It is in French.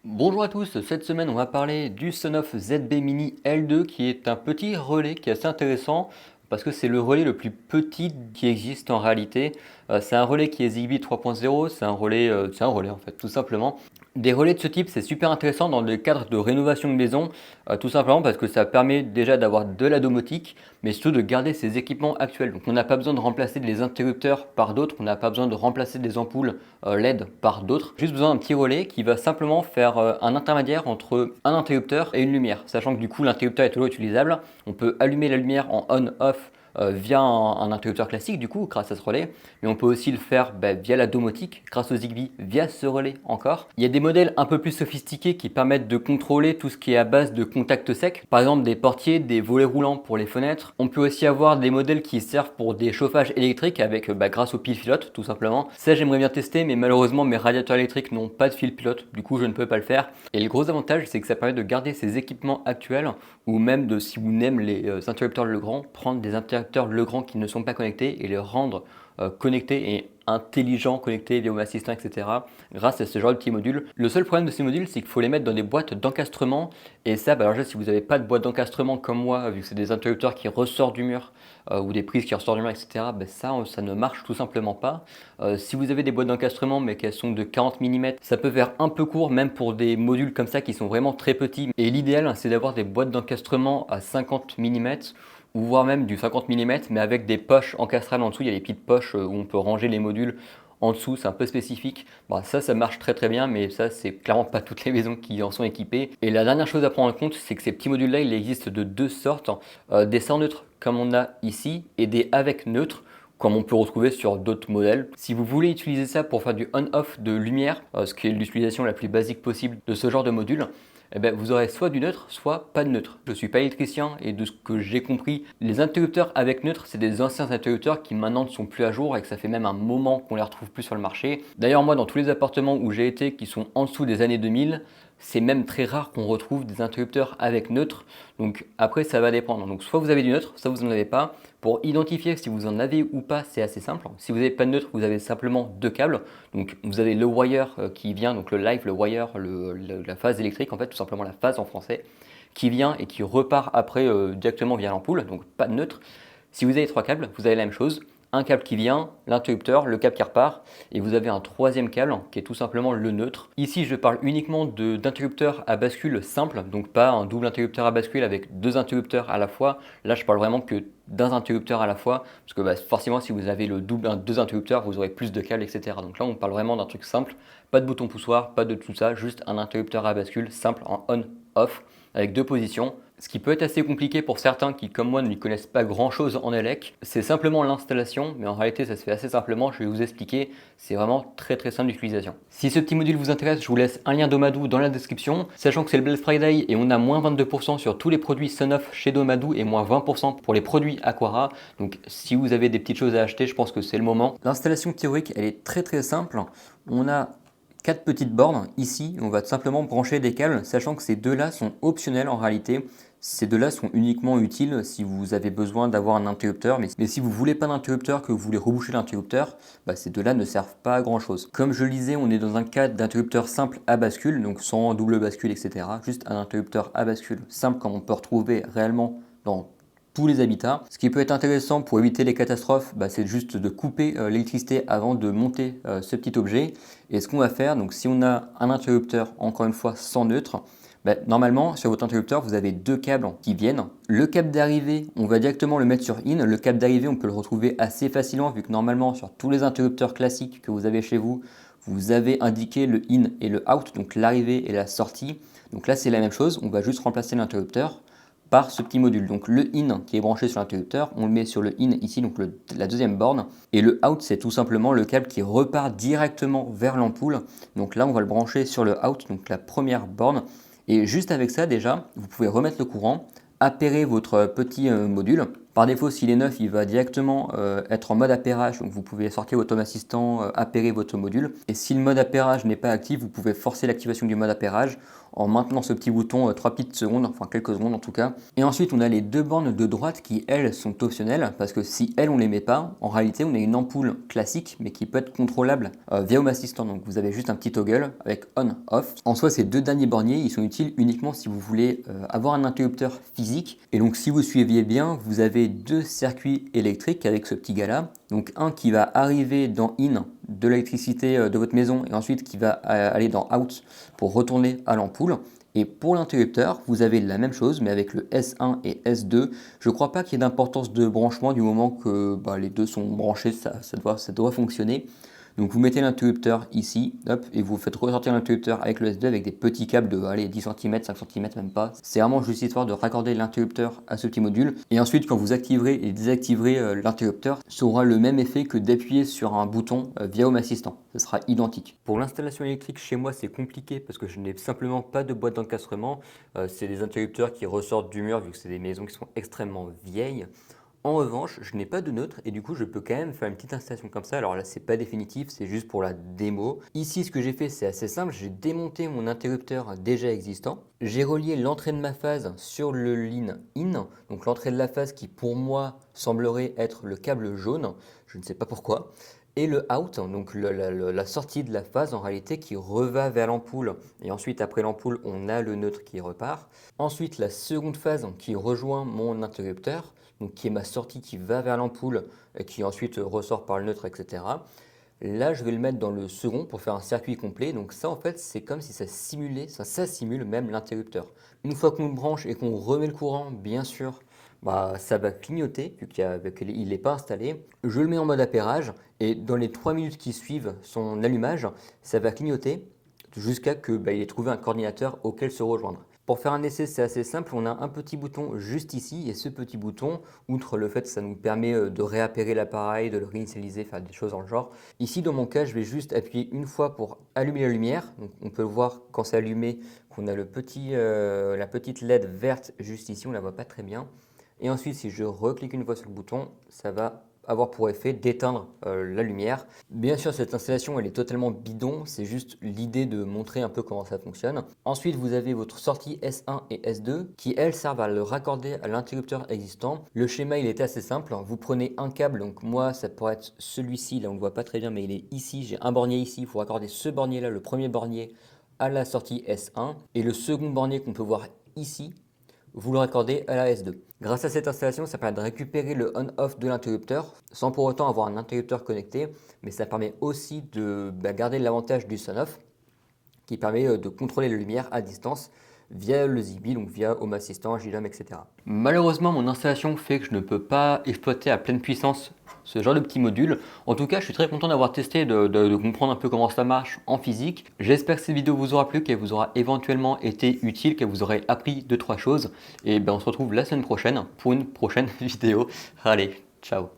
Bonjour à tous, cette semaine on va parler du Sonoff ZB Mini L2 qui est un petit relais qui est assez intéressant parce que c'est le relais le plus petit qui existe en réalité. C'est un relais qui est Zigbee 3.0, c'est un relais en fait tout simplement. Des relais de ce type c'est super intéressant dans le cadre de rénovation de maison, tout simplement parce que ça permet déjà d'avoir de la domotique mais surtout de garder ses équipements actuels. Donc on n'a pas besoin de remplacer les interrupteurs par d'autres, on n'a pas besoin de remplacer des ampoules LED par d'autres. Juste besoin d'un petit relais qui va simplement faire un intermédiaire entre un interrupteur et une lumière. Sachant que du coup l'interrupteur est toujours utilisable. On peut allumer la lumière en on-off via un interrupteur classique du coup grâce à ce relais, mais on peut aussi le faire via la domotique grâce au Zigbee via ce relais encore. Il y a des modèles un peu plus sophistiqués qui permettent de contrôler tout ce qui est à base de contact sec, par exemple des portiers, des volets roulants pour les fenêtres. On peut aussi avoir des modèles qui servent pour des chauffages électriques avec grâce au pile pilote tout simplement. Ça j'aimerais bien tester, mais malheureusement mes radiateurs électriques n'ont pas de fil pilote, du coup je ne peux pas le faire. Et le gros avantage c'est que ça permet de garder ses équipements actuels, ou même de, si vous n'aimez les interrupteurs Legrand, prendre des interrupteurs Legrand qui ne sont pas connectés et les rendre connectés et intelligents, connectés via Home Assistant, etc. grâce à ce genre de petits modules. Le seul problème de ces modules, c'est qu'il faut les mettre dans des boîtes d'encastrement. Et ça, alors déjà, si vous n'avez pas de boîte d'encastrement comme moi, vu que c'est des interrupteurs qui ressortent du mur, ou des prises qui ressortent du mur, etc., ça ne marche tout simplement pas. Si vous avez des boîtes d'encastrement, mais qu'elles sont de 40 mm, ça peut faire un peu court, même pour des modules comme ça qui sont vraiment très petits. Et l'idéal, c'est d'avoir des boîtes d'encastrement à 50 mm, ou voire même du 50 mm, mais avec des poches encastrables en dessous. Il y a des petites poches où on peut ranger les modules en dessous, c'est un peu spécifique. Bon, ça marche très très bien, mais ça, c'est clairement pas toutes les maisons qui en sont équipées. Et la dernière chose à prendre en compte, c'est que ces petits modules-là, il existe de deux sortes. Des sans neutres, comme on a ici, et des avec neutres, comme on peut retrouver sur d'autres modèles. Si vous voulez utiliser ça pour faire du on-off de lumière, ce qui est l'utilisation la plus basique possible de ce genre de module, eh ben, vous aurez soit du neutre, soit pas de neutre. Je ne suis pas électricien et de ce que j'ai compris, les interrupteurs avec neutre, c'est des anciens interrupteurs qui maintenant ne sont plus à jour et que ça fait même un moment qu'on les retrouve plus sur le marché. D'ailleurs, moi, dans tous les appartements où j'ai été qui sont en dessous des années 2000, c'est même très rare qu'on retrouve des interrupteurs avec neutre. Donc après, ça va dépendre. Donc soit vous avez du neutre, soit vous n'en avez pas. Pour identifier si vous en avez ou pas, c'est assez simple. Si vous n'avez pas de neutre, vous avez simplement deux câbles. Donc vous avez le wire qui vient, donc le live, le wire, la phase électrique, en fait, tout simplement la phase en français, qui vient et qui repart après directement via l'ampoule. Donc pas de neutre. Si vous avez trois câbles, vous avez la même chose. Un câble qui vient, l'interrupteur, le câble qui repart, et vous avez un troisième câble qui est tout simplement le neutre. Ici, je parle uniquement d'interrupteurs à bascule simple, donc pas un double interrupteur à bascule avec deux interrupteurs à la fois. Là, je parle vraiment que d'un interrupteur à la fois, parce que forcément, si vous avez le double, deux interrupteurs, vous aurez plus de câbles, etc. Donc là, on parle vraiment d'un truc simple, pas de bouton poussoir, pas de tout ça, juste un interrupteur à bascule simple en on-off avec deux positions. Ce qui peut être assez compliqué pour certains qui, comme moi, ne connaissent pas grand-chose en élec, c'est simplement l'installation, mais en réalité, ça se fait assez simplement. Je vais vous expliquer, c'est vraiment très très simple d'utilisation. Si ce petit module vous intéresse, je vous laisse un lien Domadou dans la description, sachant que c'est le Black Friday et on a moins 22% sur tous les produits Sonoff chez Domadou et moins 20% pour les produits Aquara. Donc si vous avez des petites choses à acheter, je pense que c'est le moment. L'installation théorique, elle est très très simple. On a quatre petites bornes. Ici, on va tout simplement brancher des câbles, sachant que ces deux-là sont optionnels en réalité. Ces deux-là sont uniquement utiles si vous avez besoin d'avoir un interrupteur, mais si vous voulez pas d'interrupteur, que vous voulez reboucher l'interrupteur, ces deux-là ne servent pas à grand chose. Comme je le disais, on est dans un cadre d'interrupteur simple à bascule, donc sans double bascule, etc. Juste un interrupteur à bascule simple comme on peut retrouver réellement dans tous les habitats. Ce qui peut être intéressant pour éviter les catastrophes, c'est juste de couper l'électricité avant de monter ce petit objet. Et ce qu'on va faire, donc si on a un interrupteur, encore une fois sans neutre, normalement sur votre interrupteur vous avez deux câbles qui viennent. Le câble d'arrivée, on va directement le mettre sur in. Le câble d'arrivée, on peut le retrouver assez facilement vu que normalement sur tous les interrupteurs classiques que vous avez chez vous, vous avez indiqué le in et le out, donc l'arrivée et la sortie. Donc là c'est la même chose, on va juste remplacer l'interrupteur par ce petit module. Donc le in qui est branché sur l'interrupteur, on le met sur le in ici, donc la deuxième borne. Et le out, c'est tout simplement le câble qui repart directement vers l'ampoule. Donc là, on va le brancher sur le out, donc la première borne. Et juste avec ça, déjà, vous pouvez remettre le courant, appairer votre petit module. Par défaut, s'il est neuf, il va directement être en mode appairage. Donc vous pouvez sortir votre Home Assistant, appairer votre module. Et si le mode appairage n'est pas actif, vous pouvez forcer l'activation du mode appairage. en maintenant ce petit bouton 3 petites secondes, enfin quelques secondes en tout cas. Et ensuite on a les deux bornes de droite qui elles sont optionnelles parce que si elles on les met pas, en réalité on a une ampoule classique mais qui peut être contrôlable via Home Assistant. Donc vous avez juste un petit toggle avec on-off. En soi ces deux derniers borniers ils sont utiles uniquement si vous voulez avoir un interrupteur physique. Et donc si vous suiviez bien, vous avez deux circuits électriques avec ce petit gars là. Donc un qui va arriver dans in de l'électricité de votre maison et ensuite qui va aller dans out pour retourner à l'ampoule. Et pour l'interrupteur, vous avez la même chose, mais avec le S1 et S2. Je ne crois pas qu'il y ait d'importance de branchement du moment que les deux sont branchés, ça doit fonctionner. Donc vous mettez l'interrupteur ici, hop, et vous faites ressortir l'interrupteur avec le S2 avec des petits câbles de 10 cm, 5 cm même pas. C'est vraiment juste histoire de raccorder l'interrupteur à ce petit module. Et ensuite, quand vous activerez et désactiverez l'interrupteur, ça aura le même effet que d'appuyer sur un bouton via Home Assistant. Ce sera identique. Pour l'installation électrique chez moi, c'est compliqué parce que je n'ai simplement pas de boîte d'encastrement. C'est des interrupteurs qui ressortent du mur vu que c'est des maisons qui sont extrêmement vieilles. En revanche, je n'ai pas de neutre et du coup, je peux quand même faire une petite installation comme ça. Alors là, c'est pas définitif, c'est juste pour la démo. Ici, ce que j'ai fait, c'est assez simple. J'ai démonté mon interrupteur déjà existant. J'ai relié l'entrée de ma phase sur le line in. Donc l'entrée de la phase qui, pour moi, semblerait être le câble jaune. Je ne sais pas pourquoi. Et le out, donc la sortie de la phase en réalité qui reva vers l'ampoule. Et ensuite, après l'ampoule, on a le neutre qui repart. Ensuite, la seconde phase qui rejoint mon interrupteur, donc qui est ma sortie qui va vers l'ampoule et qui ensuite ressort par le neutre, etc. Là, je vais le mettre dans le second pour faire un circuit complet. Donc ça, en fait, c'est comme si ça simulait, ça simule même l'interrupteur. Une fois qu'on le branche et qu'on remet le courant, bien sûr, ça va clignoter vu qu'il n'est pas installé. Je le mets en mode appairage et dans les 3 minutes qui suivent son allumage, ça va clignoter jusqu'à qu'il ait trouvé un coordinateur auquel se rejoindre. Pour faire un essai, c'est assez simple. On a un petit bouton juste ici et ce petit bouton, outre le fait que ça nous permet de réappairer l'appareil, de le réinitialiser, faire des choses dans le genre. Ici, dans mon cas, je vais juste appuyer une fois pour allumer la lumière. Donc, on peut voir quand c'est allumé qu'on a la petite LED verte juste ici. On ne la voit pas très bien. Et ensuite, si je reclique une fois sur le bouton, ça va avoir pour effet d'éteindre la lumière. Bien sûr, cette installation, elle est totalement bidon. C'est juste l'idée de montrer un peu comment ça fonctionne. Ensuite, vous avez votre sortie S1 et S2 qui, elles, servent à le raccorder à l'interrupteur existant. Le schéma, il est assez simple. Vous prenez un câble. Donc moi, ça pourrait être celui-ci. Là, on ne le voit pas très bien, mais il est ici. J'ai un bornier ici. Il faut raccorder ce bornier-là, le premier bornier, à la sortie S1. Et le second bornier qu'on peut voir ici, vous le raccordez à la S2. Grâce à cette installation, ça permet de récupérer le on-off de l'interrupteur sans pour autant avoir un interrupteur connecté, mais ça permet aussi de garder l'avantage du sun-off qui permet de contrôler la lumière à distance via le Zigbee, donc via Home Assistant, JLOM, etc. Malheureusement, mon installation fait que je ne peux pas exploiter à pleine puissance ce genre de petit module. En tout cas, je suis très content d'avoir testé, de comprendre un peu comment ça marche en physique. J'espère que cette vidéo vous aura plu, qu'elle vous aura éventuellement été utile, qu'elle vous aura appris 2-3 choses. Et on se retrouve la semaine prochaine pour une prochaine vidéo. Allez, ciao!